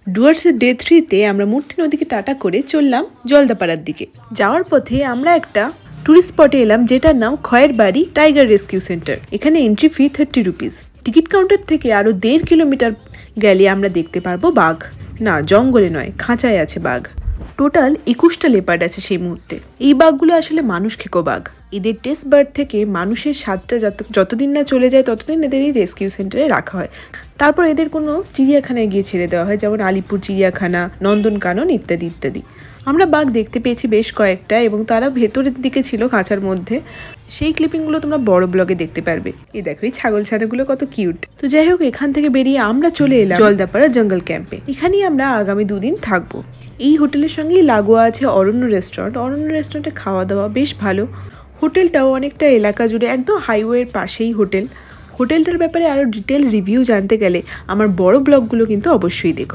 ডুয়ার্সের ডে 3-তে আমরা মূর্তি নদীকে টাটা করে চললাম জলদাপাড়ার দিকে। যাওয়ার পথে আমরা একটা টুরিস্ট স্পটে এলাম যেটার নাম খয়ের বাড়ি টাইগার রেস্কিউ সেন্টার। এখানে entry fee 30 rupees. Ticket counter থেকে আরো 1.5 কিলোমিটার গেলে আমরা দেখতে পারবো বাঘ। না, জঙ্গলে নয়, খাঁচায় আছে বাঘ। টোটাল 21টা লেপার্ড আছে সেই মুহূর্তে। এই বাঘগুলো আসলে মানুষ খেকো বাঘ। এদের টেস্ট বার্ড থেকে মানুষের স্বাদটা যতদিন না চলে যায় ততদিন এদের এই রেস্কিউ সেন্টারে রাখা হয়। তারপর এদের কোনো চিড়িয়াখানায় গিয়ে ছেড়ে দেওয়া হয়, যেমন আলিপুর চিড়িয়াখানা, নন্দনকানন ইত্যাদি ইত্যাদি। আমরা বাঘ দেখতে পেয়েছি বেশ কয়েকটা, এবং তারা ভেতরের দিকে ছিল খাঁচার মধ্যে। সেই ক্লিপিংগুলো তোমরা বড় ব্লগে দেখতে পারবে। এই দেখো এই ছাগল ছানাগুলো কত কিউট। তো যাই হোক, এখান থেকে বেরিয়ে আমরা চলে এলাম জলদাপাড়া জঙ্গল ক্যাম্পে। এখানেই আমরা আগামী 2 দিন থাকবো। এই হোটেলের সঙ্গেই লাগোয়া আছে অরণ্য রেস্টুরেন্ট। অরণ্য রেস্টুরেন্টে খাওয়া দাওয়া বেশ ভালো। হোটেলটাও অনেকটা এলাকা জুড়ে, একদম হাইওয়ের পাশেই হোটেলটার ব্যাপারে আরো ডিটেল রিভিউ জানতে গেলে আমার বড় ব্লগগুলো কিন্তু অবশ্যই দেখো।